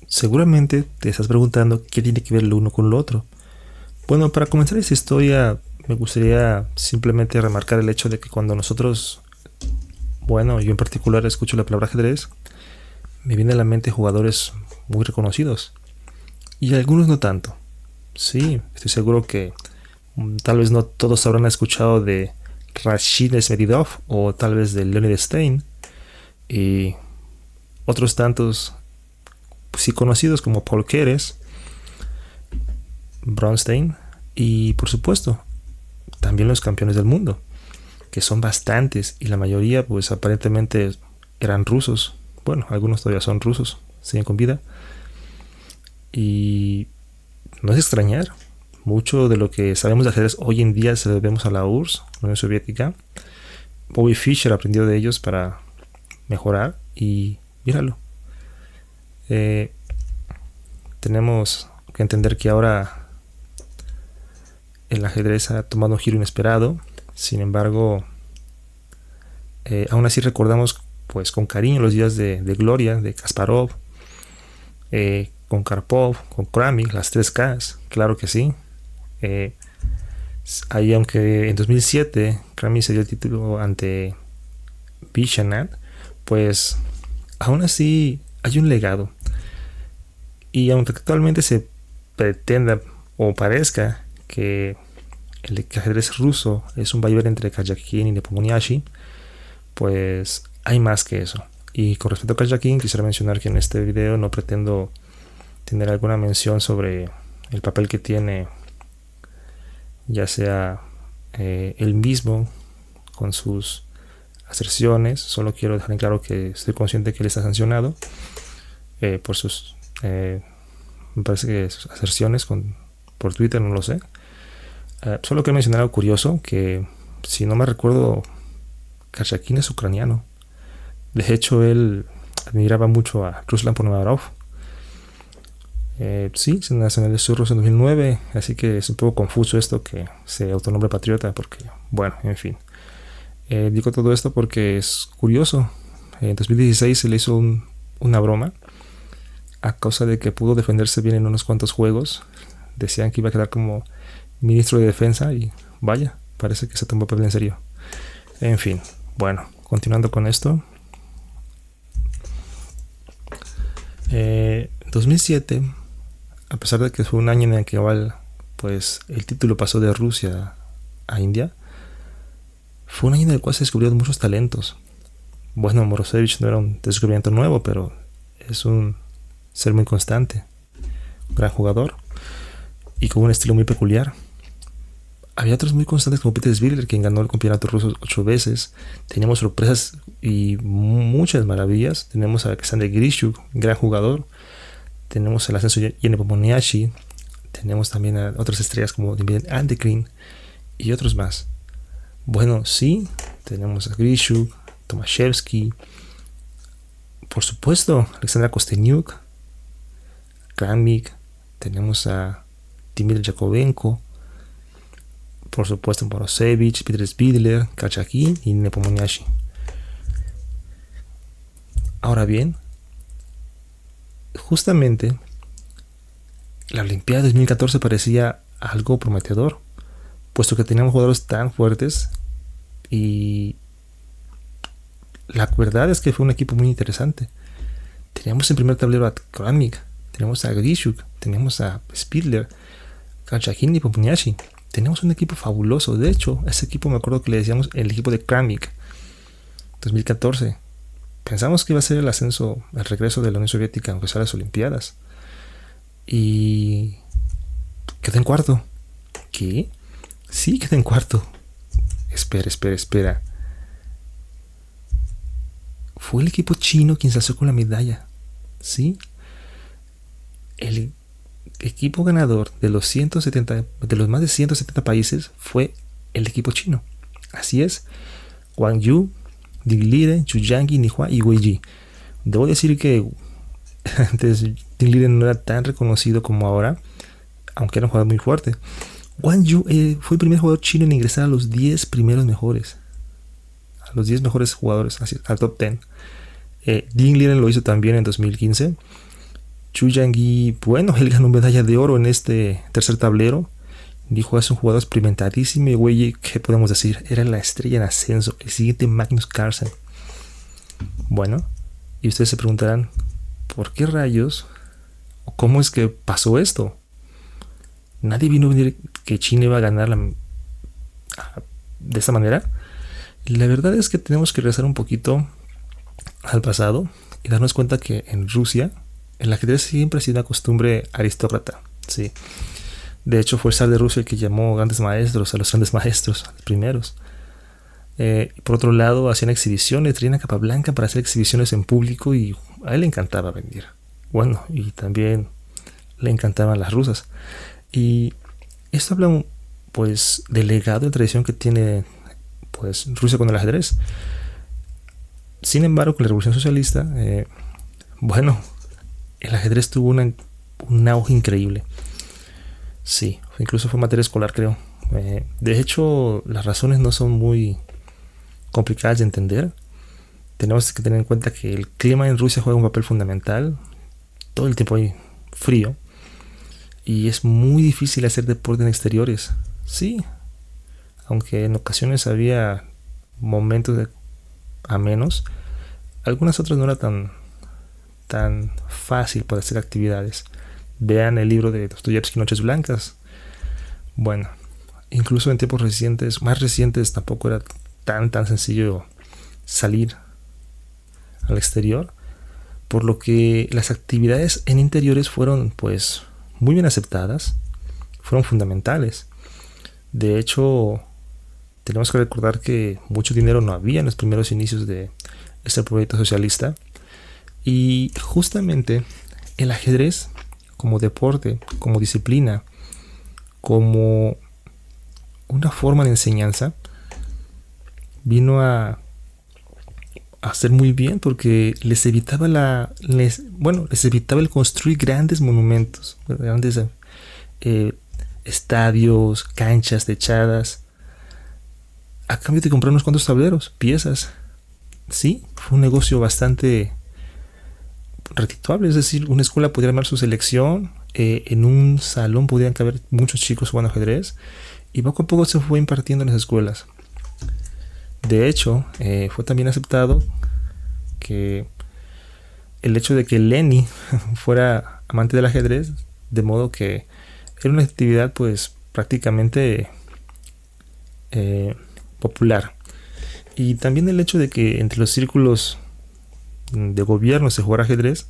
Seguramente te estás preguntando qué tiene que ver lo uno con lo otro. Bueno, para comenzar esta historia me gustaría simplemente remarcar el hecho de que cuando nosotros, bueno, yo en particular escucho la palabra ajedrez, me vienen a la mente jugadores muy reconocidos y algunos no tanto. Sí, estoy seguro que tal vez no todos habrán escuchado de Rashid Smeridov o tal vez de Leonid Stein y otros tantos sí conocidos como Paul Keres, Bronstein y por supuesto también los campeones del mundo, que son bastantes y la mayoría pues aparentemente eran rusos. Bueno, algunos todavía son rusos, siguen con vida. Y no es extrañar, mucho de lo que sabemos de ajedrez hoy en día se lo debemos a la URSS, la Unión Soviética. Bobby Fischer aprendió de ellos para mejorar y míralo. Tenemos que entender que ahora el ajedrez ha tomado un giro inesperado. Sin embargo, aún así recordamos pues con cariño los días de gloria de Kasparov, con Karpov, con Kramnik, las 3Ks, claro que sí. Ahí, aunque en 2007 Kramnik se dio el título ante Bishanat, pues aún así hay un legado. Y aunque actualmente se pretenda o parezca que el ajedrez ruso es un vaivén entre Karjakin y Nepomniachtchi, pues hay más que eso. Y con respecto a Karjakin, quisiera mencionar que en este video no pretendo tener alguna mención sobre el papel que tiene, ya sea él mismo con sus aserciones. Solo quiero dejar en claro que estoy consciente que él está sancionado por sus me parece que sus aserciones por Twitter, no lo sé. Solo quiero mencionar algo curioso, que si no me recuerdo, Karjakin es ucraniano. De hecho, él admiraba mucho a Ruslan Ponomarov. Sí, se nacionalizó ruso en 2009, así que es un poco confuso esto que se autonombre patriota, porque, bueno, en fin. Digo todo esto porque es curioso. En 2016 se le hizo una broma a causa de que pudo defenderse bien en unos cuantos juegos. Decían que iba a quedar como ministro de defensa y vaya, parece que se tomó papel en serio. En fin, bueno, continuando con esto. 2007, a pesar de que fue un año en el que igual, pues el título pasó de Rusia a India, fue un año en el cual se descubrieron muchos talentos. Bueno, Morozevich no era un descubrimiento nuevo, pero es un ser muy constante, un gran jugador y con un estilo muy peculiar. Había otros muy constantes como Peter Svidler, quien ganó el campeonato ruso 8 veces. Teníamos sorpresas y muchas maravillas. Tenemos a Alexander Grishuk, gran jugador. Tenemos el ascenso de Nepomniachtchi. Tenemos también a otras estrellas como Dmitry Andekrin y otros más. Bueno, sí, tenemos a Grishuk, Tomaszewski, por supuesto, Alexander Kosteniuk, Kramnik, tenemos a Dmitry Yakovenko, por supuesto Morozevich, Peter Svidler, Karjakin y Nepomniachtchi. Ahora bien, justamente la Olimpiada 2014 parecía algo prometedor, puesto que teníamos jugadores tan fuertes y la verdad es que fue un equipo muy interesante. Teníamos en primer tablero a Kramnik, teníamos a Grishuk, teníamos a Svidler, Karjakin y Nepomniachtchi. Tenemos un equipo fabuloso. De hecho, ese equipo me acuerdo que le decíamos el equipo de Kramnik 2014. Pensamos que iba a ser el ascenso, el regreso de la Unión Soviética aunque sea a las Olimpiadas. Y quedó en cuarto. ¿Qué? Sí, quedó en cuarto. Espera. Fue el equipo chino quien se alzó con la medalla. ¿Sí? El equipo ganador de los más de 170 países fue el equipo chino. Así es. Wang Yu, Ding Liren, Zhu Yangyi, Nihua y Wei Ji. Debo decir que antes Ding Liren no era tan reconocido como ahora, aunque era un jugador muy fuerte. Wang Yu fue el primer jugador chino en ingresar a los 10 primeros mejores. A los 10 mejores jugadores, así, al top 10. Ding Liren lo hizo también en 2015. Zhu Yangyi, bueno, él ganó medalla de oro en este tercer tablero. Dijo, es un jugador experimentadísimo y güey, ¿qué podemos decir? Era la estrella en ascenso, el siguiente Magnus Carlsen. Bueno, y ustedes se preguntarán, ¿por qué rayos? ¿O cómo es que pasó esto? Nadie vino a venir que China iba a ganar de esta manera. Y la verdad es que tenemos que regresar un poquito al pasado y darnos cuenta que en Rusia el ajedrez siempre ha sido una costumbre aristócrata. Sí. De hecho, fue el zar de Rusia el que llamó grandes maestros a los grandes maestros, a los primeros. Por otro lado, hacían exhibiciones, traían a Capablanca para hacer exhibiciones en público y a él le encantaba vender. Bueno, y también le encantaban las rusas. Y esto habla, pues, del legado y tradición que tiene, pues, Rusia con el ajedrez. Sin embargo, con la Revolución Socialista, bueno, el ajedrez tuvo un auge increíble. Sí, incluso fue materia escolar, creo. De hecho, las razones no son muy complicadas de entender. Tenemos que tener en cuenta que el clima en Rusia juega un papel fundamental. Todo el tiempo hay frío. Y es muy difícil hacer deporte en exteriores. Sí, aunque en ocasiones había momentos amenos, algunas otras no era tan fácil para hacer actividades. Vean el libro de Dostoyevsky, Noches Blancas. Bueno, incluso en tiempos recientes, más recientes, tampoco era tan sencillo salir al exterior, por lo que las actividades en interiores fueron, pues, muy bien aceptadas, fueron fundamentales. De hecho, tenemos que recordar que mucho dinero no había en los primeros inicios de este proyecto socialista, y justamente el ajedrez como deporte, como disciplina, como una forma de enseñanza, vino a hacer muy bien porque les evitaba les evitaba el construir grandes monumentos, grandes estadios, canchas techadas, a cambio de comprar unos cuantos tableros, piezas. Sí, fue un negocio bastante redituable, es decir, una escuela podía armar su selección, en un salón podían caber muchos chicos jugando ajedrez, y poco a poco se fue impartiendo en las escuelas. De hecho, fue también aceptado que el hecho de que Lenin fuera amante del ajedrez, de modo que era una actividad, pues, prácticamente popular. Y también el hecho de que entre los círculos de gobierno se jugara ajedrez,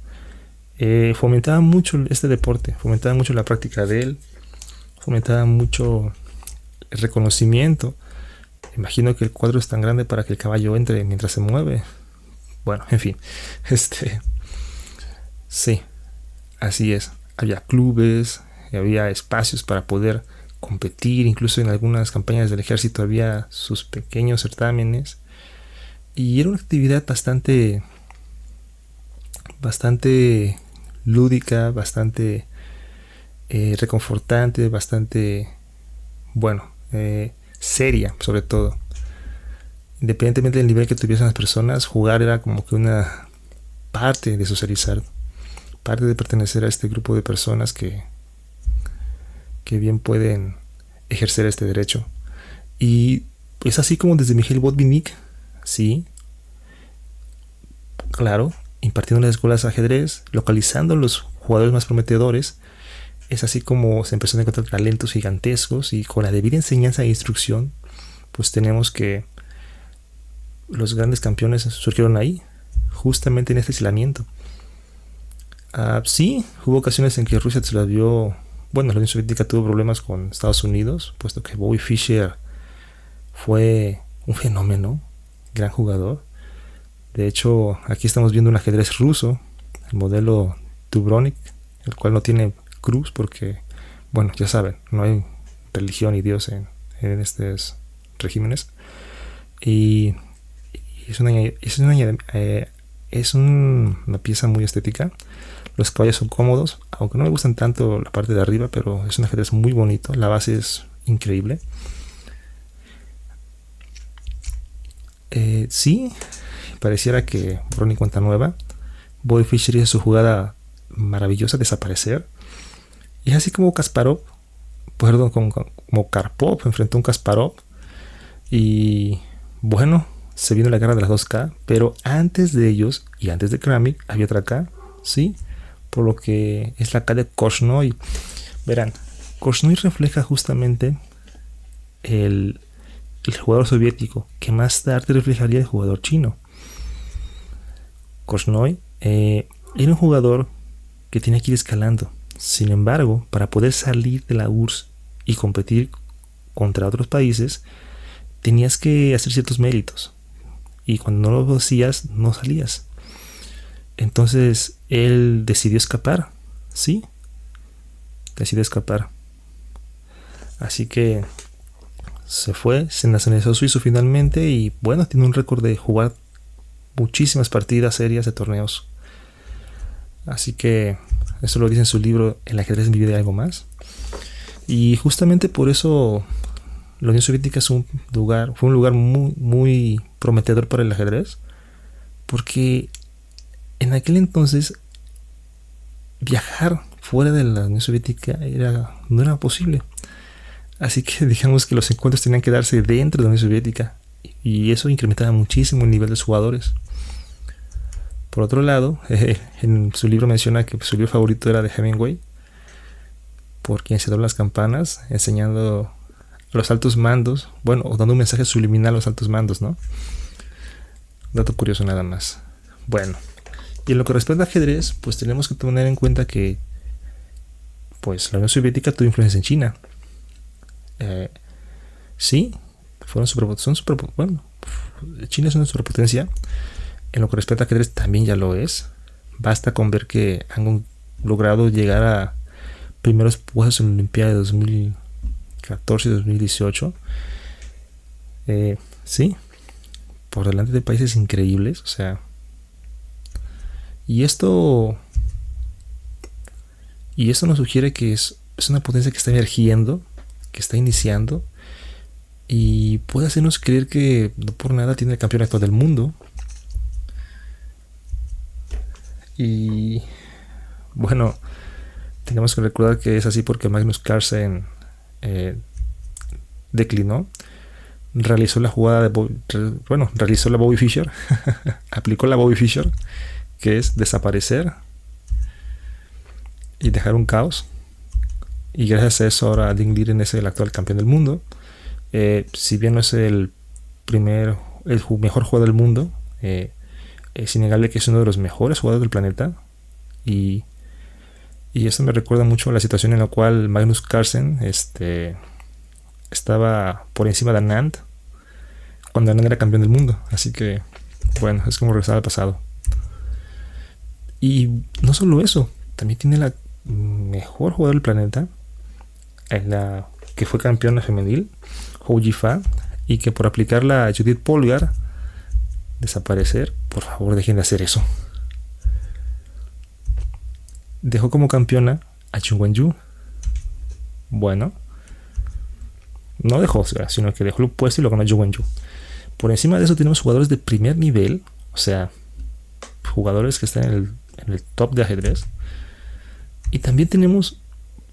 fomentaba mucho este deporte, fomentaba mucho la práctica de él, fomentaba mucho el reconocimiento. Imagino que el cuadro es tan grande para que el caballo entre mientras se mueve. Bueno, en fin, sí, así es. Había clubes, había espacios para poder competir, incluso en algunas campañas del ejército había sus pequeños certámenes, y era una actividad bastante lúdica, bastante reconfortante, bastante, bueno, seria sobre todo. Independientemente del nivel que tuviesen las personas, jugar era como que una parte de socializar, parte de pertenecer a este grupo de personas que bien pueden ejercer este derecho. Y es así como desde Mikhail Botvinnik, sí, claro, impartiendo en las escuelas ajedrez, localizando los jugadores más prometedores, es así como se empezó a encontrar talentos gigantescos, y con la debida enseñanza e instrucción, pues tenemos que los grandes campeones surgieron ahí, justamente en este aislamiento. Sí, hubo ocasiones en que Rusia se la vio, bueno, la Unión Soviética tuvo problemas con Estados Unidos, puesto que Bobby Fischer fue un fenómeno, gran jugador. De hecho, aquí estamos viendo un ajedrez ruso, el modelo Dubrovnik, el cual no tiene cruz porque, bueno, ya saben, no hay religión y Dios en estos regímenes. Y es una pieza muy estética. Los caballos son cómodos, aunque no me gustan tanto la parte de arriba, pero es un ajedrez muy bonito. La base es increíble. Sí, pareciera que Brony cuenta nueva. Bobby Fischer hizo su jugada maravillosa, Desaparecer. Y es así como Kasparov, perdón, como Karpov enfrentó a un Kasparov. Y bueno, se vino la guerra de las 2K, pero antes de ellos y antes de Kramnik había otra K, ¿sí? Por lo que es la K de Korchnoi. Verán, Korchnoi refleja justamente el jugador soviético, que más tarde reflejaría el jugador chino. Korchnoi era un jugador que tenía que ir escalando. Sin embargo, para poder salir de la URSS y competir contra otros países, tenías que hacer ciertos méritos. Y cuando no lo hacías, no salías. Entonces, él decidió escapar. ¿Sí? Decidió escapar. Así que se fue, se nacionalizó suizo finalmente y bueno, tiene un récord de jugar muchísimas partidas serias de torneos. Así que eso lo dice en su libro El ajedrez en mi vida y algo más. Y justamente por eso la Unión Soviética fue un lugar muy, muy prometedor para el ajedrez, porque en aquel entonces viajar fuera de la Unión Soviética no era posible. Así que digamos que los encuentros tenían que darse dentro de la Unión Soviética y eso incrementaba muchísimo el nivel de los jugadores. Por otro lado, en su libro menciona que su libro favorito era de Hemingway, por quien se doblan las campanas, enseñando a los altos mandos, bueno, o dando un mensaje subliminal a los altos mandos, ¿no? Dato curioso nada más. Bueno, y en lo que respecta a ajedrez, pues tenemos que tener en cuenta que pues la Unión Soviética tuvo influencia en China. Sí, bueno, China es una superpotencia. En lo que respecta a ajedrez también ya lo es. Basta con ver que han logrado llegar a primeros puestos en la Olimpiada de 2014 y 2018. Sí, por delante de países increíbles. O sea, y esto nos sugiere que es una potencia que está emergiendo, que está iniciando y puede hacernos creer que no por nada tiene el campeón actual del mundo. Y bueno, tenemos que recordar que es así porque Magnus Carlsen declinó, realizó la jugada realizó la Bobby Fischer aplicó la Bobby Fischer, que es desaparecer y dejar un caos, y gracias a eso ahora Ding Liren es el actual campeón del mundo. Si bien no es el mejor jugador del mundo, es innegable que es uno de los mejores jugadores del planeta, y esto me recuerda mucho a la situación en la cual Magnus Carlsen estaba por encima de Anand cuando Anand era campeón del mundo. Así que bueno, es como regresar al pasado. Y no solo eso, también tiene la mejor jugador del planeta, que fue campeona femenil, Hou Jifan, y que por aplicarla a Judith Polgar, desaparecer, por favor dejen de hacer eso. Dejó como campeona a Chun Wenyu. Bueno, no dejó, sino que dejó el puesto y lo ganó Chun Wenyu. Por encima de eso tenemos jugadores de primer nivel, o sea, jugadores que están en el top de ajedrez. Y también tenemos,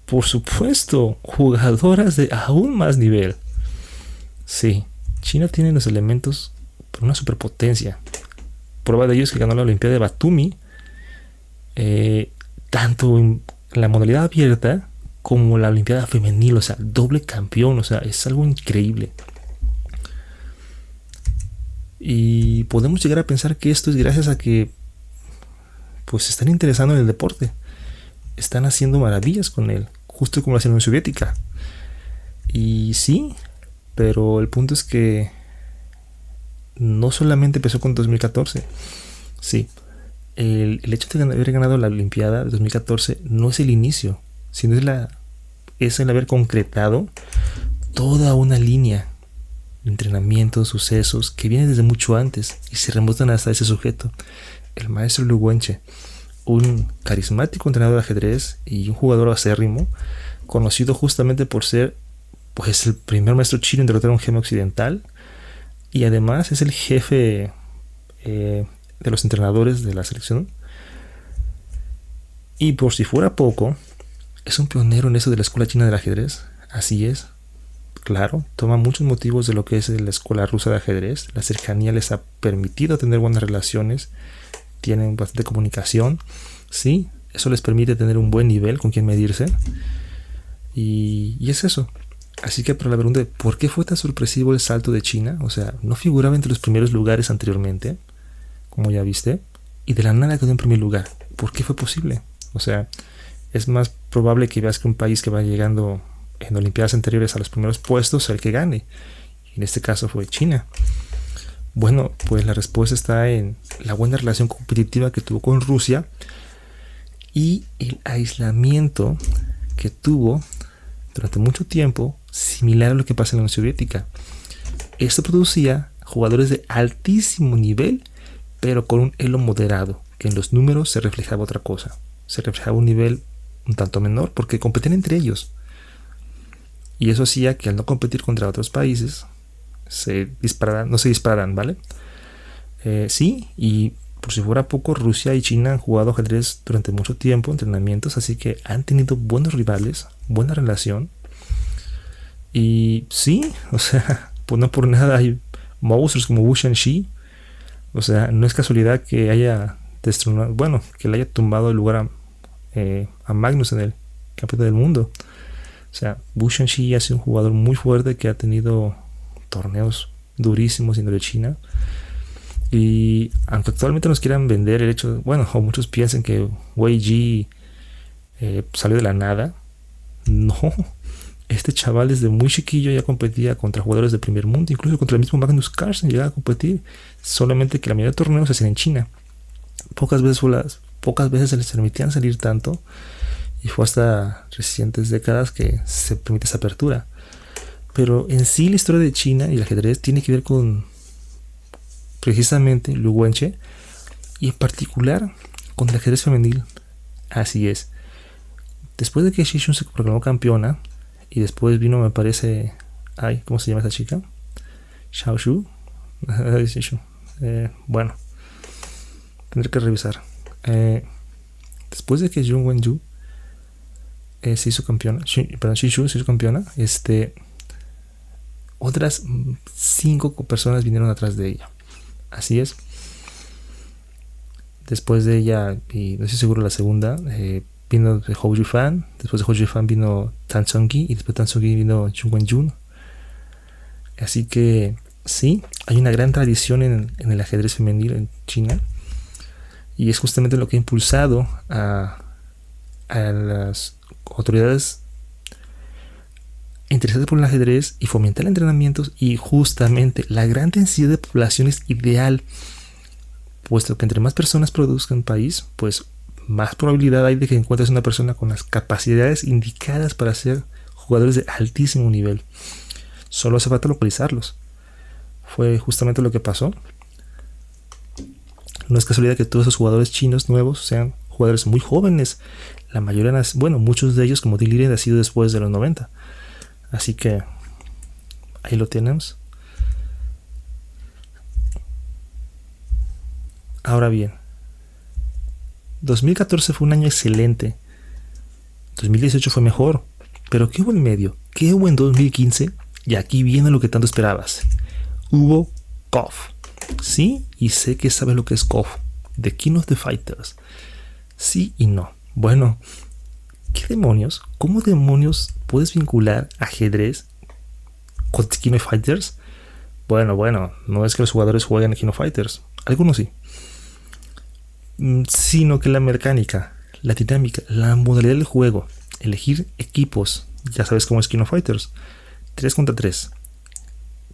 por supuesto, jugadoras de aún más nivel. Sí, China tiene los elementos por una superpotencia. Prueba de ello es que ganó la Olimpiada de Batumi, tanto en la modalidad abierta como la Olimpiada femenil, o sea, doble campeón, o sea, es algo increíble. Y podemos llegar a pensar que esto es gracias a que pues se están interesando en el deporte, están haciendo maravillas con él, justo como la Unión Soviética. Y sí, pero el punto es que no solamente empezó con 2014. Sí, el hecho de haber ganado la Olimpiada de 2014 no es el inicio, sino es el haber concretado toda una línea de entrenamientos, sucesos que vienen desde mucho antes y se remontan hasta ese sujeto, el maestro Liu Wenche, un carismático entrenador de ajedrez y un jugador acérrimo, conocido justamente por ser pues el primer maestro chino en derrotar a un genio occidental, y además es el jefe de los entrenadores de la selección. Y por si fuera poco, es un pionero en eso de la escuela china del ajedrez. Así es, claro, toma muchos motivos de lo que es la escuela rusa de ajedrez. La cercanía les ha permitido tener buenas relaciones, tienen bastante comunicación, sí, eso les permite tener un buen nivel con quien medirse. Y es eso. Así que para la pregunta de por qué fue tan sorpresivo el salto de China, o sea, no figuraba entre los primeros lugares anteriormente, como ya viste, y de la nada quedó en primer lugar. ¿Por qué fue posible? O sea, es más probable que veas que un país que va llegando en Olimpiadas anteriores a los primeros puestos sea el que gane. Y en este caso fue China. Bueno, pues la respuesta está en la buena relación competitiva que tuvo con Rusia y el aislamiento que tuvo durante mucho tiempo, similar a lo que pasa en la Unión Soviética. Esto producía jugadores de altísimo nivel, pero con un elo moderado, que en los números se reflejaba otra cosa. Se reflejaba un nivel un tanto menor, porque competían entre ellos. Y eso hacía que al no competir contra otros países, no se dispararan, ¿vale? Sí, y por si fuera poco, Rusia y China han jugado ajedrez durante mucho tiempo, entrenamientos, así que han tenido buenos rivales, buena relación. Y sí, o sea, pues no por nada hay monstruos como Wu Shanxi. O sea, no es casualidad que haya destronado, bueno, que le haya tumbado el lugar a Magnus en el campeonato del mundo. O sea, Wu Shanxi ha sido un jugador muy fuerte que ha tenido torneos durísimos en China. Y aunque actualmente nos quieran vender el hecho, bueno, o muchos piensan que Wei Ji salió de la nada. No, este chaval desde muy chiquillo ya competía contra jugadores de primer mundo, incluso contra el mismo Magnus Carlsen llegaba a competir, solamente que la mayoría de torneos se hacían en China. Pocas veces se les permitían salir tanto, y fue hasta recientes décadas que se permite esa apertura. Pero en sí la historia de China y el ajedrez tiene que ver con precisamente Lu Wenche, y en particular con el ajedrez femenil. Así es. Después de que Xi Shun se proclamó campeona, y después vino, me parece, ¿cómo se llama esta chica? Xiao Shu. Bueno, tendré que revisar. Después de que Jung Wenju se hizo campeona, Xi Shu se hizo campeona, otras 5 personas vinieron atrás de ella. Así es. Después de ella, y no estoy seguro la segunda, vino Hou Yifan. Después de Hou Yifan vino Tan Songyi, y después de Tan Songyi vino Jung Wenjun. Así que sí, hay una gran tradición en el ajedrez femenil en China, y es justamente lo que ha impulsado a las autoridades interesadas por el ajedrez y fomentar entrenamientos, y justamente la gran densidad de población es ideal, puesto que entre más personas produzca un país, pues más probabilidad hay de que encuentres una persona con las capacidades indicadas para ser jugadores de altísimo nivel. Solo hace falta localizarlos. Fue justamente lo que pasó. No es casualidad que todos esos jugadores chinos nuevos sean jugadores muy jóvenes. La mayoría, muchos de ellos, como Di han nacido después de los 90. Así que ahí lo tenemos. Ahora bien, 2014 fue un año excelente. 2018 fue mejor. Pero ¿qué hubo en medio? ¿Qué hubo en 2015? Y aquí viene lo que tanto esperabas. Hubo KOF. Sí, y sé que sabes lo que es KOF. The King of the Fighters. Sí y no. Bueno, ¿qué demonios? ¿Cómo demonios puedes vincular ajedrez con The King of Fighters? Bueno, no es que los jugadores jueguen a King of Fighters. Algunos sí. Sino que la mecánica, la dinámica, la modalidad del juego, elegir equipos, ya sabes cómo es King of Fighters, 3 contra 3.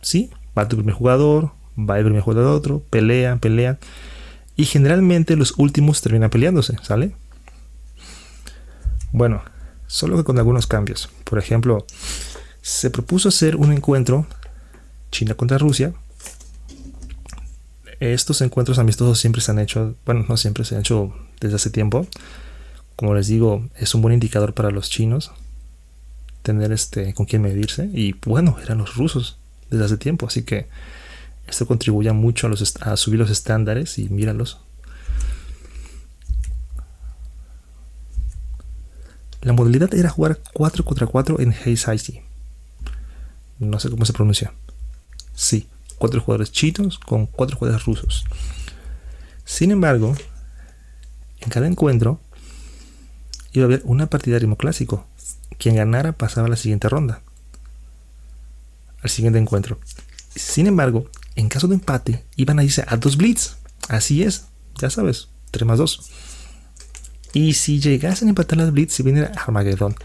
Sí, va tu primer jugador, va el primer jugador de otro, pelean, y generalmente los últimos terminan peleándose, ¿sale? Bueno, solo que con algunos cambios. Por ejemplo, se propuso hacer un encuentro China contra Rusia. Estos encuentros amistosos siempre se han hecho, no siempre, se han hecho desde hace tiempo. Como les digo, es un buen indicador para los chinos tener con quién medirse. Y bueno, eran los rusos desde hace tiempo, así que esto contribuye mucho a subir los estándares, y míralos. La modalidad era jugar 4 contra 4 en Heisei. No sé cómo se pronuncia. Sí, 4 jugadores chinos con 4 jugadores rusos. Sin embargo, en cada encuentro iba a haber una partida de ritmo clásico. Quien ganara pasaba a la siguiente ronda, al siguiente encuentro. Sin embargo, en caso de empate, iban a irse a 2 blitz. Así es, ya sabes, 3+2. Y si llegasen a empatar las blitz, se viene Armagedón.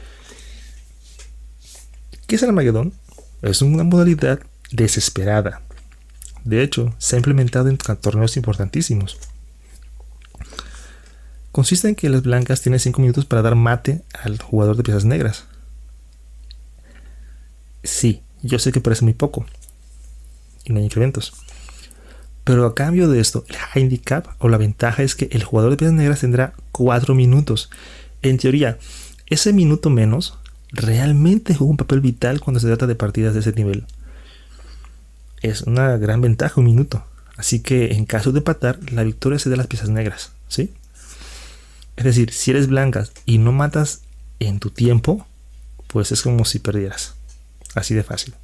¿Qué es Armagedón? Es una modalidad desesperada. De hecho, se ha implementado en torneos importantísimos. Consiste en que las blancas tienen 5 minutos para dar mate al jugador de piezas negras. Sí, yo sé que parece muy poco y no hay incrementos, pero a cambio de esto, el handicap o la ventaja es que el jugador de piezas negras tendrá 4 minutos. En teoría, ese minuto menos realmente juega un papel vital cuando se trata de partidas de ese nivel. Es una gran ventaja, un minuto. Así que en caso de empatar, la victoria se da a las piezas negras, ¿sí? Es decir, si eres blanca y no matas en tu tiempo, pues es como si perdieras. Así de fácil.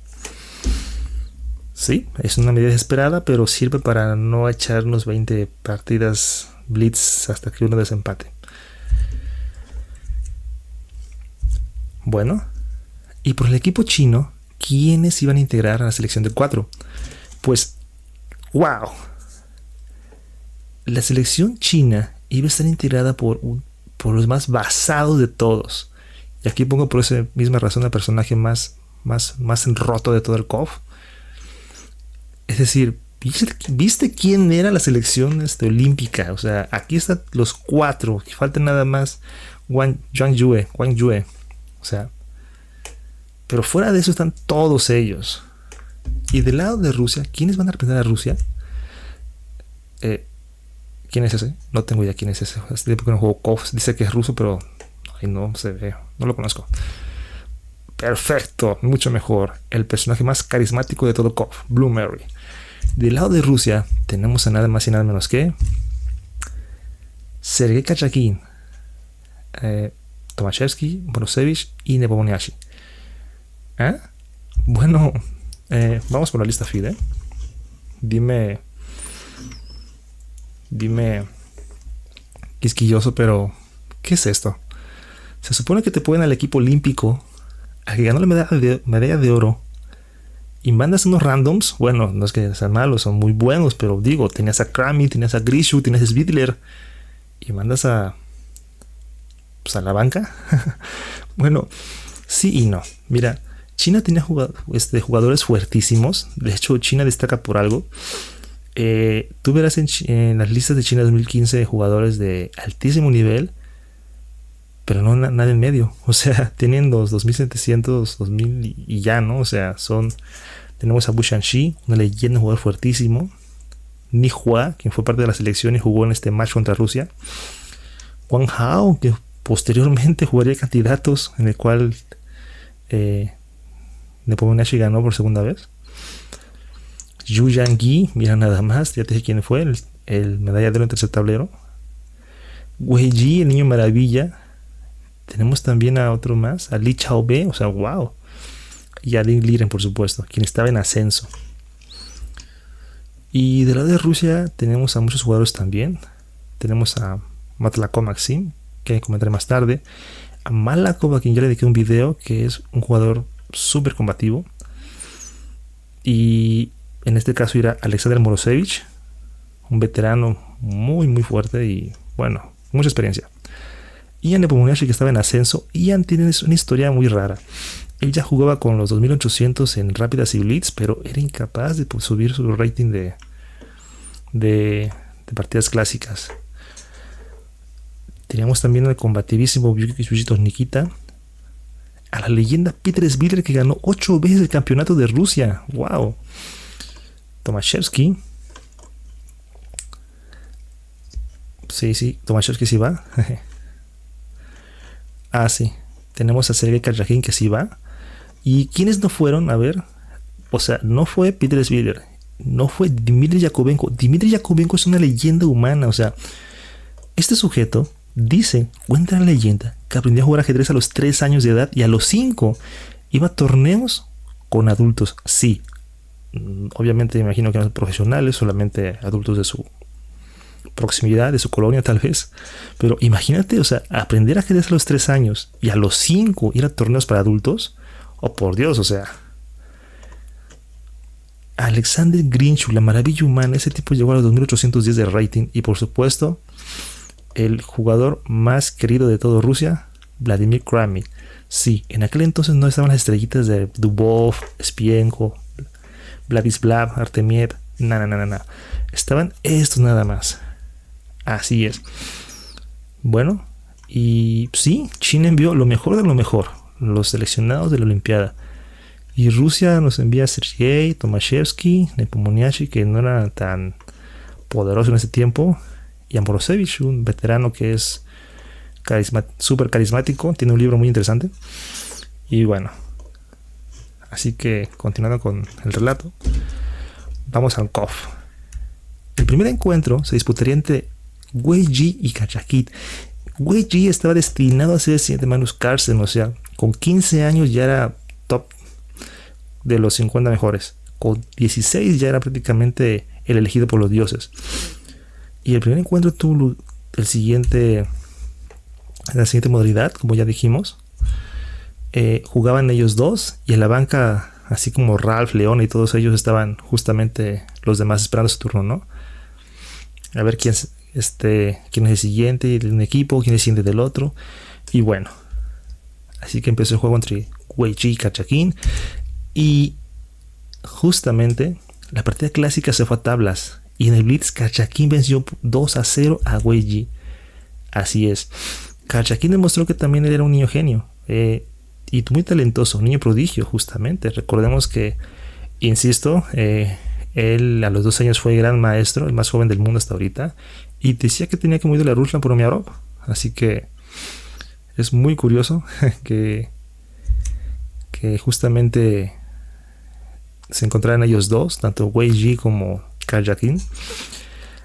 Sí, es una medida desesperada, pero sirve para no echarnos 20 partidas blitz hasta que uno desempate. Bueno, y por el equipo chino, ¿quiénes iban a integrar a la selección de 4? Pues, wow. La selección china iba a estar integrada por los más basados de todos. Y aquí pongo por esa misma razón al personaje más roto de todo el KOF. Es decir, ¿viste quién era la selección olímpica? O sea, aquí están los 4. Falta nada más Wang Yue. O sea, pero fuera de eso están todos ellos. Y del lado de Rusia, ¿quiénes van a representar a Rusia? ¿Quién es ese? No tengo idea quién es ese. Hace tiempo que no juego KOF. Dice que es ruso, pero no se ve. No lo conozco. Perfecto, mucho mejor. El personaje más carismático de todo KOF, Blue Mary. Del lado de Rusia tenemos a nada más y nada menos que Sergei Karjakin, Tomaszewski, Borusevich y Nepomniachtchi. Bueno, vamos por la lista feed. Dime quisquilloso, pero ¿qué es esto? Se supone que te ponen al equipo olímpico al que ganó la medalla de oro y mandas unos randoms. Bueno, no es que sean malos, son muy buenos, pero digo, tenías a Kramnik, tenías a Grishu, tenías a Svidler y mandas a la banca. Bueno, sí y no. Mira, China tenía jugadores fuertísimos. De hecho, China destaca por algo. Tú verás en las listas de China 2015 jugadores de altísimo nivel, pero no nada en medio. O sea, tienen los 2700, 2000 y ya, ¿no? O sea, tenemos a Bu Shanxi, una leyenda, un jugador fuertísimo. Ni Hua, quien fue parte de la selección y jugó en este match contra Rusia. Wang Hao, que posteriormente jugaría candidatos, en el cual Nepomniachtchi ganó por segunda vez. Yu Yangyi, mira nada más, ya te dije quién fue, el medalla de oro en tercer tablero. Wei Ji, el niño maravilla. Tenemos también a otro más, a Li Chaobe, o sea, wow. Y a Ding Liren, por supuesto, quien estaba en ascenso. Y del lado de Rusia tenemos a muchos jugadores también. Tenemos a Matlakov Maxim, que comentaré más tarde. A Malakov, a quien ya le dediqué un video, que es un jugador súper combativo. Y en este caso irá Alexander Morozevich, un veterano muy muy fuerte y bueno, mucha experiencia. Y a Nepomniachtchi, que estaba en ascenso, y tiene una historia muy rara. Él ya jugaba con los 2800 en rápidas y blitz, pero era incapaz de subir su rating de partidas clásicas. Teníamos también al combativísimo Yujito Nikita, a la leyenda Peter Svidler, que ganó 8 veces el campeonato de Rusia. ¡Wow! Tomaszewski. Sí, Tomaszewski sí va. Sí. Tenemos a Sergei Karjakin, que sí va. ¿Y quiénes no fueron? A ver. O sea, no fue Peter Svidler. No fue Dmitry Yakovenko. Dmitry Yakovenko es una leyenda humana. O sea, este sujeto Cuenta la leyenda, que aprendió a jugar ajedrez a los 3 años de edad y a los 5 iba a torneos con adultos. Sí, obviamente me imagino que no son profesionales, solamente adultos de su proximidad, de su colonia tal vez. Pero imagínate, o sea, aprender ajedrez a los 3 años y a los 5 ir a torneos para adultos. Oh, por Dios, o sea. Alexander Grinchuk, la maravilla humana, ese tipo llegó a los 2810 de rating y por supuesto el jugador más querido de todo Rusia, Vladimir Kramnik. Sí, en aquel entonces no estaban las estrellitas de Dubov, Spienko, Vladislav, Artemiev, nada. Estaban estos nada más. Así es. Bueno, y sí, China envió lo mejor de lo mejor, los seleccionados de la Olimpiada. Y Rusia nos envía a Sergei, Tomashevsky, Nepomniachtchi, que no era tan poderoso en ese tiempo, y Ambrosevich, un veterano que es súper carismático, tiene un libro muy interesante. Y bueno, así que continuando con el relato, vamos al KOF. El primer encuentro se disputaría entre Wei Ji y Khachkar. Wei Ji estaba destinado a ser el siguiente Magnus Carlsen, o sea, con 15 años ya era top de los 50 mejores. Con 16 ya era prácticamente el elegido por los dioses. Y el primer encuentro tuvo la siguiente modalidad, como ya dijimos. Jugaban ellos dos y en la banca, así como Ralph, León y todos ellos estaban justamente los demás esperando su turno, ¿no? A ver quién es el siguiente de un equipo, quién es el siguiente del otro. Y bueno, así que empezó el juego entre Wei Ji y Khachkar. Y justamente la partida clásica se fue a tablas. Y en el Blitz, Khachkar venció 2-0 a Wei Ji. Así es. Khachkar demostró que también él era un niño genio. Y muy talentoso, un niño prodigio, justamente. Recordemos que, insisto, él a los 2 años fue gran maestro, el más joven del mundo hasta ahorita. Y decía que tenía que morir de la Ruslan por Omiarov. Así que es muy curioso que justamente se encontraran ellos dos, tanto Wei Ji como Khachkar.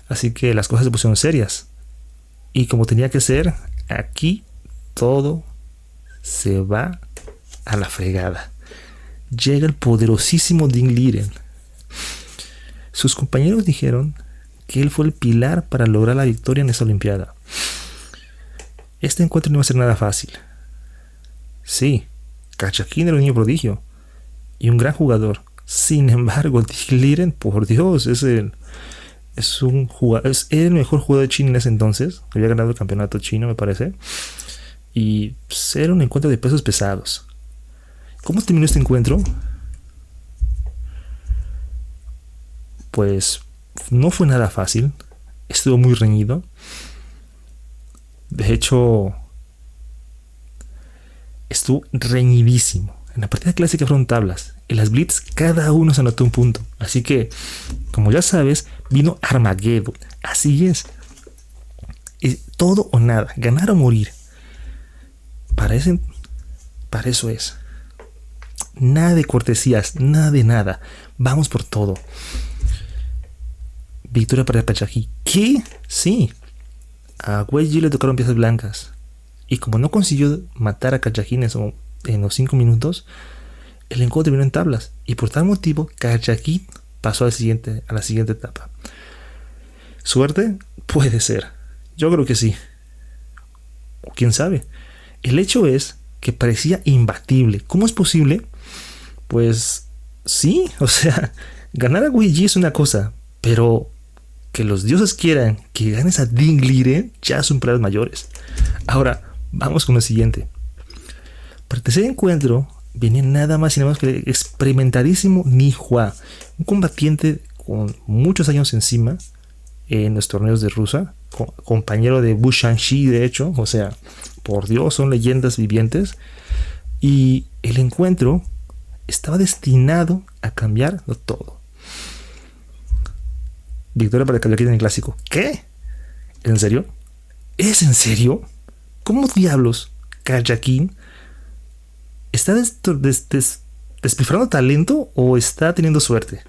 Así que las cosas se pusieron serias. Y como tenía que ser, aquí todo se va a la fregada. Llega el poderosísimo Ding Liren. Sus compañeros dijeron que él fue el pilar para lograr la victoria en esa Olimpiada. Este encuentro no iba a ser nada fácil. Sí, Khachkar era un niño prodigio y un gran jugador. Sin embargo, Ding Liren, por Dios, es el mejor jugador de China en ese entonces. Había ganado el campeonato chino, me parece. Y pues, era un encuentro de pesos pesados. ¿Cómo terminó este encuentro? Pues no fue nada fácil. Estuvo muy reñido. De hecho, estuvo reñidísimo. En la partida clásica fueron tablas. En las Blitz cada uno se anotó un punto. Así que, como ya sabes, vino Armageddon. Así es. Todo o nada. Ganar o morir. Para eso es. Nada de cortesías. Nada de nada. Vamos por todo. Victoria para Khachkar. ¿Qué? Sí. A Wei Ji le tocaron piezas blancas. Y como no consiguió matar a Khachkar en los 5 minutos, el encuentro terminó en tablas. Y por tal motivo, Khachkar pasó a la siguiente etapa. ¿Suerte? Puede ser. Yo creo que sí. O quién sabe. El hecho es que parecía imbatible. ¿Cómo es posible? Pues sí, o sea, ganar a Wei Ji es una cosa, pero que los dioses quieran que ganes a Ding Liren ya son palabras mayores. Ahora, vamos con lo siguiente. Para el tercer encuentro venía nada más y nada más que el experimentadísimo Ni Hua, un combatiente con muchos años encima en los torneos de Rusia, compañero de Wu Shangxi, de hecho, o sea, por Dios, son leyendas vivientes. Y el encuentro estaba destinado a cambiarlo todo. Victoria para Khachkar en el clásico. ¿Qué? ¿En serio? ¿Es en serio? ¿Cómo diablos Khachkar está despilfarrando talento o está teniendo suerte?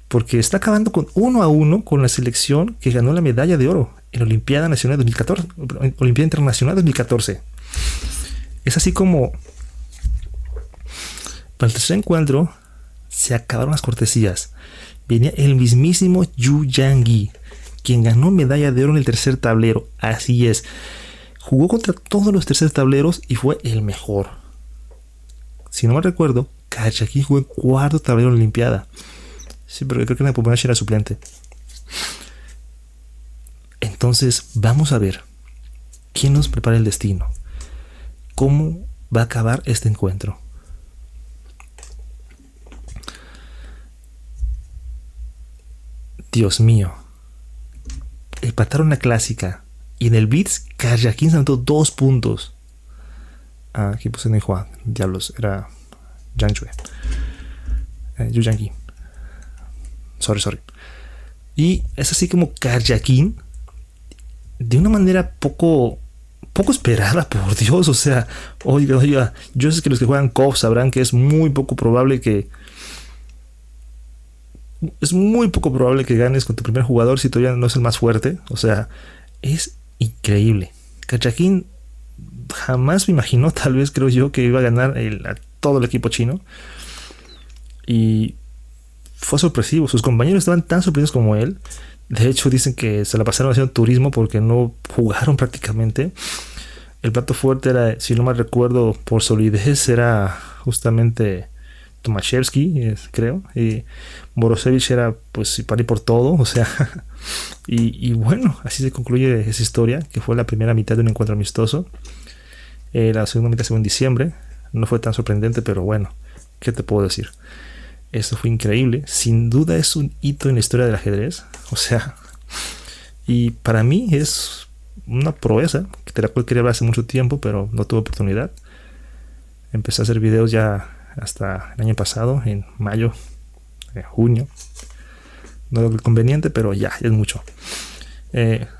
porque está acabando con 1-1 con la selección que ganó la medalla de oro en la Olimpiada Nacional 2014, Olimpiada Internacional 2014. Es así como para el tercer encuentro se acabaron las cortesías. Venía el mismísimo Yu Yang, quien ganó medalla de oro en el tercer tablero. Así es. Jugó contra todos los terceros tableros y fue el mejor. Si no me recuerdo, Karjakin jugó en cuarto tablero en la Olimpiada. Sí, pero creo que en la primera era suplente. Entonces, vamos a ver quién nos prepara el destino. ¿Cómo va a acabar este encuentro? Dios mío. Empataron la clásica. Y en el Blitz, Karjakin se anotó 2 puntos. Aquí puse en Juan. Diablos, era Yang Chue. Yu Yang. Sorry. Y es así como Karjakin, de una manera poco esperada, por Dios. O sea, oiga, yo sé que los que juegan KOF sabrán que es muy poco probable que ganes con tu primer jugador si todavía no es el más fuerte. O sea, es increíble. Karjakin jamás me imaginó, tal vez creo yo, que iba a ganar a todo el equipo chino. Y fue sorpresivo. Sus compañeros estaban tan sorprendidos como él. De hecho, dicen que se la pasaron haciendo turismo porque no jugaron prácticamente. El plato fuerte era, si no mal recuerdo, por solidez, era justamente Tomaszewski, creo. Y Borusewicz era, pues, para ir por todo. O sea, y bueno, así se concluye esa historia, que fue la primera mitad de un encuentro amistoso. La segunda mitad fue en diciembre. No fue tan sorprendente, pero bueno, ¿qué te puedo decir? Esto fue increíble. Sin duda es un hito en la historia del ajedrez. O sea, y para mí es una proeza que te la quería hablar hace mucho tiempo, pero no tuve oportunidad. Empecé a hacer videos ya hasta el año pasado, en mayo, junio. No es lo conveniente, pero ya es mucho.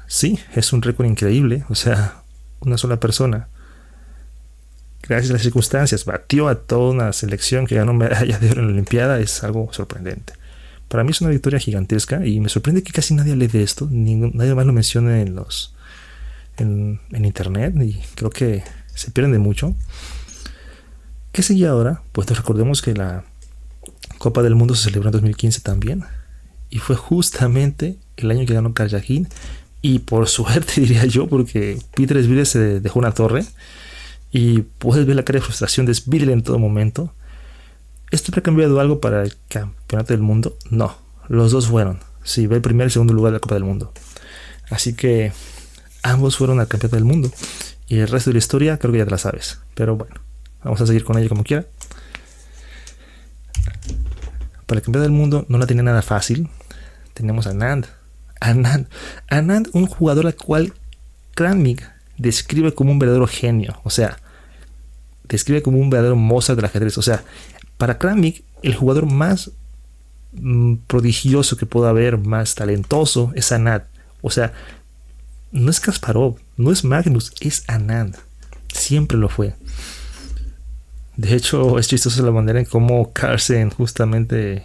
Sí, es un récord increíble. O sea, una sola persona, gracias a las circunstancias, batió a toda una selección que ganó medalla de oro en la Olimpiada. Es algo sorprendente. Para mí es una victoria gigantesca y me sorprende que casi nadie hable de esto. Nadie más lo menciona en internet, y creo que se pierden de mucho. ¿Qué seguía ahora? Pues recordemos que la Copa del Mundo se celebró en 2015 también, y fue justamente el año que ganó Karjakin, y por suerte diría yo, porque Peter Svidler se dejó una torre y puedes ver la cara de frustración de Svidler en todo momento. ¿Esto habrá cambiado algo para el campeonato del mundo? No, los dos fueron. Sí, ve el primer y segundo lugar de la Copa del Mundo. Así que ambos fueron al campeonato del mundo. Y el resto de la historia creo que ya te la sabes. Pero bueno, vamos a seguir con ella como quiera. Para el campeonato del mundo no la tenía nada fácil. Tenemos a Anand, un jugador al cual Kramnik describe como un verdadero genio. O sea, describe como un verdadero Mozart del ajedrez. O sea, para Kramnik, el jugador más prodigioso que pueda haber, más talentoso, es Anand. O sea, no es Kasparov, no es Magnus, es Anand. Siempre lo fue. De hecho, es chistoso la manera en cómo Carlsen justamente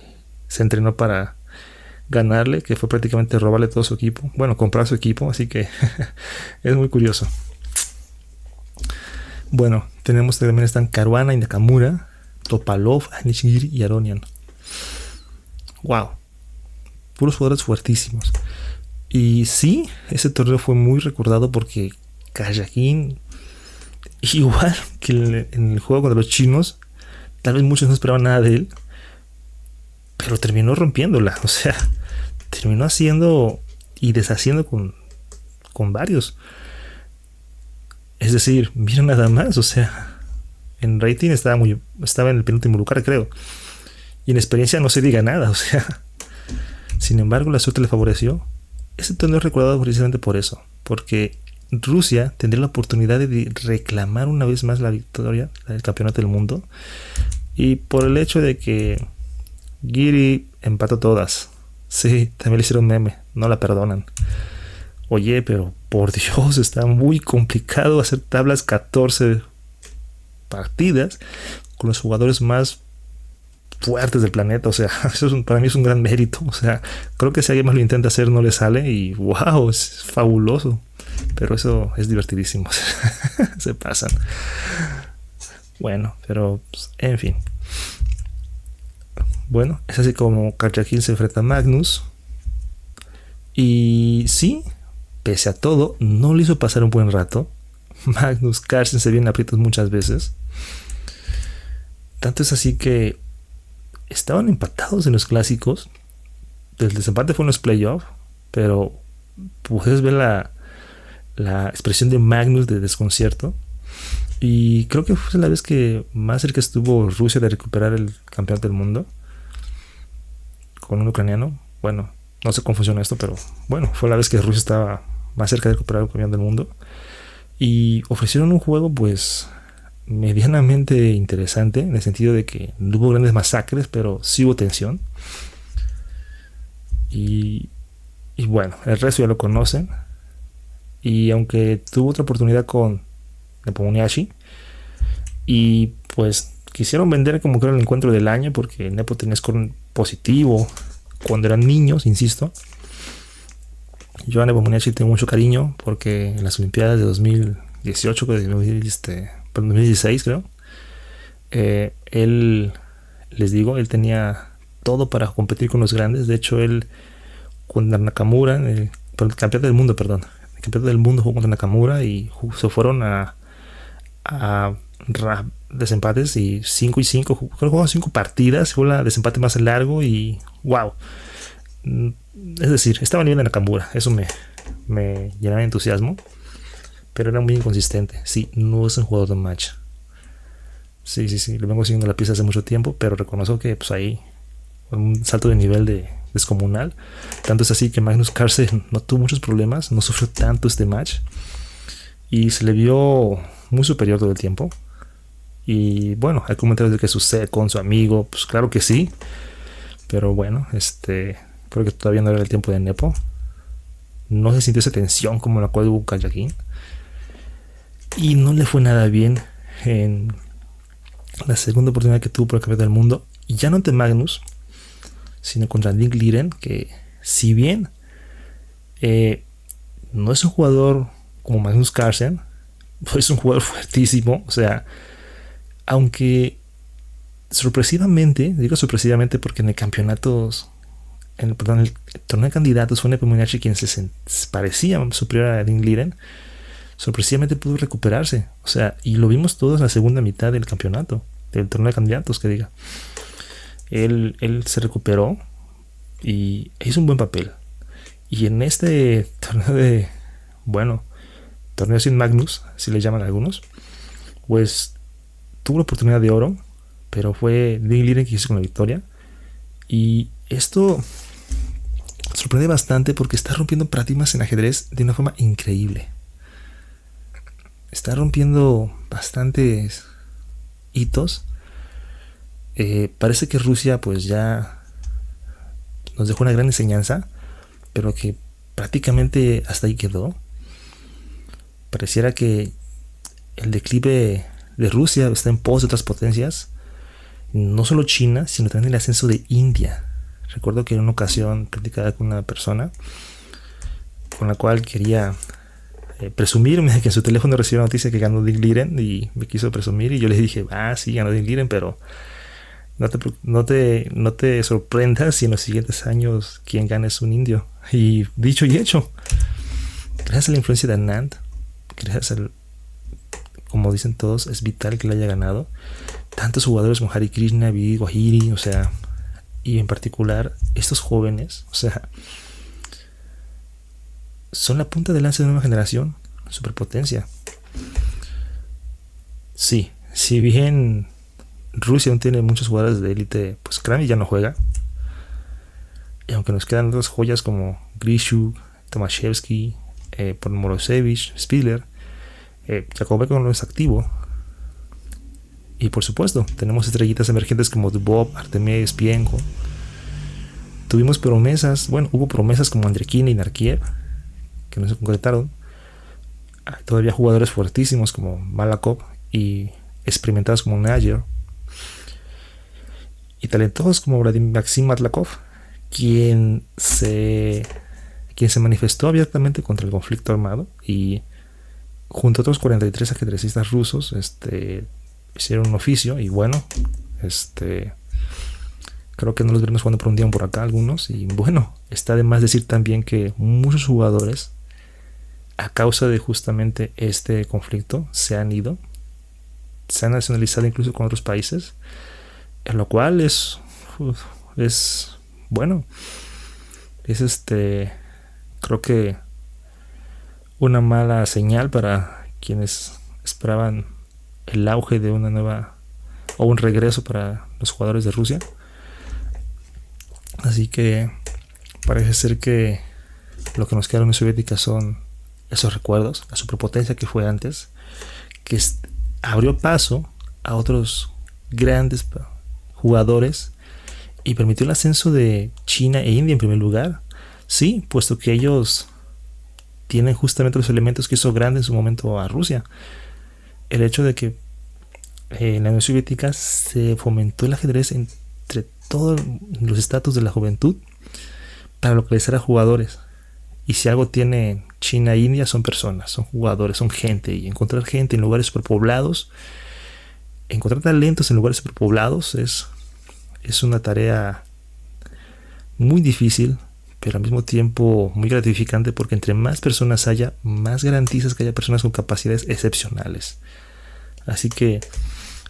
se entrenó para ganarle, que fue prácticamente robarle todo su equipo. Bueno, comprar su equipo, así que es muy curioso. Bueno, tenemos también están Caruana y Nakamura, Topalov, Nishigiri y Aronian. Wow, puros jugadores fuertísimos. Y sí, ese torneo fue muy recordado porque Karjakin, igual que en el juego contra los chinos, tal vez muchos no esperaban nada de él, pero terminó rompiéndola. O sea, terminó haciendo y deshaciendo con varios. Es decir, mira nada más, o sea, en rating estaba en el penúltimo lugar, creo. Y en experiencia no se diga nada, o sea. Sin embargo, la suerte le favoreció. Este torneo es recordado precisamente por eso, porque Rusia tendría la oportunidad de reclamar una vez más la victoria del campeonato del mundo, y por el hecho de que Giri empató todas. Sí, también le hicieron meme, no la perdonan. Oye, pero por Dios, está muy complicado hacer tablas 14 partidas con los jugadores más fuertes del planeta. O sea, eso para mí es un gran mérito. O sea, creo que si alguien más lo intenta hacer no le sale y wow, es fabuloso. Pero eso es divertidísimo. Se pasan. Bueno, pero pues, en fin. Bueno, es así como Karjakin se enfrenta a Magnus. Y sí, pese a todo, no le hizo pasar un buen rato. Magnus Carlsen se vio en aprietos muchas veces. Tanto es así que estaban empatados en los clásicos. El desempate fue en los playoffs, pero puedes ver la expresión de Magnus de desconcierto. Y creo que fue la vez que más cerca estuvo Rusia de recuperar el campeonato del mundo con un ucraniano. Bueno, no sé cómo funciona esto, pero bueno, fue la vez que Rusia estaba más cerca de recuperar el campeón del mundo. Y ofrecieron un juego pues medianamente interesante, en el sentido de que no hubo grandes masacres, pero sí hubo tensión. Y bueno, el resto ya lo conocen. Y aunque tuvo otra oportunidad con Nepomniachtchi, y pues quisieron vender como que era el encuentro del año, porque Nepo tenía score positivo cuando eran niños, insisto. Yo a Nepomniachtchi tengo mucho cariño porque en las Olimpiadas de 2018, 2016 creo, él, les digo, él tenía todo para competir con los grandes. De hecho, él contra Nakamura, el campeón del mundo, perdón, el campeón del mundo jugó contra Nakamura y se fueron a desempates y 5 y 5, creo que jugaron 5 partidas, fue el desempate más largo y wow. Es decir, estaba a nivel de Nakamura, eso me llenaba de entusiasmo, pero era muy inconsistente. Sí, no es un jugador de match. Sí, le vengo siguiendo la pieza hace mucho tiempo, pero reconozco que pues ahí un salto de nivel descomunal. Tanto es así que Magnus Carlsen no tuvo muchos problemas, no sufrió tanto este match y se le vio muy superior todo el tiempo. Y bueno, hay comentarios de que sucede con su amigo, pues claro que sí, pero bueno, creo que todavía no era el tiempo de Nepo. No se sintió esa tensión como la cual hubo Karjakin. Y no le fue nada bien en la segunda oportunidad que tuvo por el campeonato del mundo. Y ya no ante Magnus, sino contra Nick Liren, que si bien no es un jugador como Magnus Carlsen, pues es un jugador fuertísimo. O sea, aunque sorpresivamente, digo sorpresivamente porque en el campeonatos, el torneo de candidatos fue Nepomniachtchi quien se parecía superior a Nick Liren, sorpresivamente pudo recuperarse. O sea, y lo vimos todos en la segunda mitad del campeonato, del torneo de candidatos, que diga. Él se recuperó y hizo un buen papel. Y en este torneo sin Magnus, si le llaman algunos, pues tuvo la oportunidad de oro, pero fue Nick Liren que hizo con la victoria. Y esto sorprende bastante porque está rompiendo paradigmas en ajedrez de una forma increíble. Está rompiendo bastantes hitos. Parece que Rusia pues ya nos dejó una gran enseñanza, pero que prácticamente hasta ahí quedó. Pareciera que el declive de Rusia está en pos de otras potencias, no solo China, sino también el ascenso de India. Recuerdo que en una ocasión platicaba con una persona con la cual quería presumirme de que en su teléfono recibió la noticia que ganó Nick Liren y me quiso presumir, y yo le dije, sí, ganó Nick Liren, pero no te sorprendas si en los siguientes años quien gane es un indio. Y dicho y hecho, gracias a la influencia de Anand, gracias al, como dicen todos, es vital que le haya ganado. Tantos jugadores como Hari Krishna, Vijay Gojiri, o sea, y en particular estos jóvenes, o sea, son la punta de lanza de una nueva generación, superpotencia. Sí, si bien Rusia aún tiene muchos jugadores de élite, pues Kramnik ya no juega. Y aunque nos quedan otras joyas como Grishuk, Tomaszewski, Morozevich, Spiller, Jakubek no es activo. Y por supuesto, tenemos estrellitas emergentes como Dubov, Artemiev, Spienko. Tuvimos promesas, hubo promesas como Andrekina y Narkiev, que no se concretaron. Hay todavía jugadores fuertísimos como Malakov y experimentados como Nayer. y talentosos como Maxim Matlakov, quien se, quien se manifestó abiertamente contra el conflicto armado y junto a otros 43 ajedrecistas rusos hicieron un oficio y bueno, creo que no los veremos jugando por un día por acá algunos. Y bueno, está de más decir también que muchos jugadores, a causa de justamente este conflicto, se han ido, se han nacionalizado incluso con otros países, en lo cual es bueno, es creo que una mala señal para quienes esperaban el auge de una nueva o un regreso para los jugadores de Rusia. Así que parece ser que lo que nos queda de la Unión Soviética son esos recuerdos, la superpotencia que fue antes, que abrió paso a otros grandes jugadores y permitió el ascenso de China e India en primer lugar. Sí, puesto que ellos tienen justamente los elementos que hizo grande en su momento a Rusia. El hecho de que en la Unión Soviética se fomentó el ajedrez entre todos los estratos de la juventud para localizar a jugadores. Y si algo tiene China e India, son personas, son jugadores, son gente. Y encontrar gente en lugares superpoblados, encontrar talentos en lugares superpoblados es una tarea muy difícil, pero al mismo tiempo muy gratificante, porque entre más personas haya, más garantizas que haya personas con capacidades excepcionales. Así que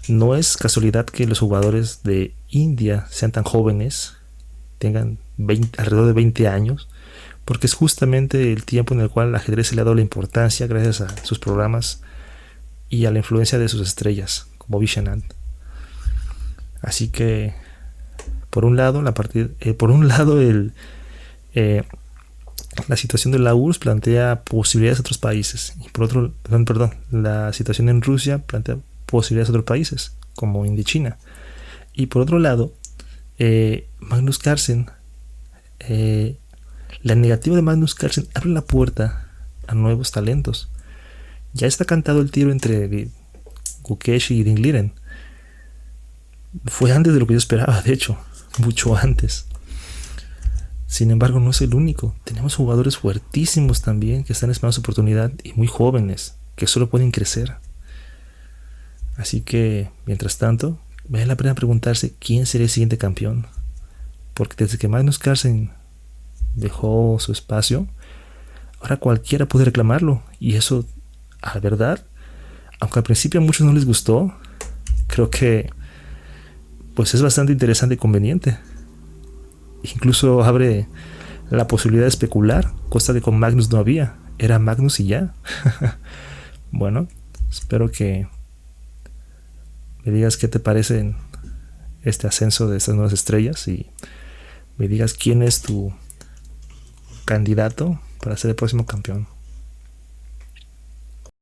no es casualidad que los jugadores de India sean tan jóvenes, tengan alrededor de 20 años, porque es justamente el tiempo en el cual al ajedrez se le ha dado la importancia gracias a sus programas y a la influencia de sus estrellas, como Vishenant. Así que, por un lado, la situación de la URSS plantea posibilidades a otros países, y por otro, la situación en Rusia plantea posibilidades a otros países, como India y China. Y por otro lado, Magnus Carlsen, la negativa de Magnus Carlsen abre la puerta a nuevos talentos. Ya está cantado el tiro entre Gukesh y Dingliren. Fue antes de lo que yo esperaba, de hecho, mucho antes. Sin embargo, no es el único. Tenemos jugadores fuertísimos también que están esperando su oportunidad y muy jóvenes, que solo pueden crecer. Así que, mientras tanto, vale la pena preguntarse quién será el siguiente campeón. Porque desde que Magnus Carlsen dejó su espacio, ahora cualquiera puede reclamarlo. Y eso, a la verdad, aunque al principio a muchos no les gustó, creo que pues es bastante interesante y conveniente. Incluso abre la posibilidad de especular, cosa que con Magnus no había. Era Magnus y ya. Bueno, espero que me digas qué te parece este ascenso de estas nuevas estrellas y me digas quién es tu candidato para ser el próximo campeón.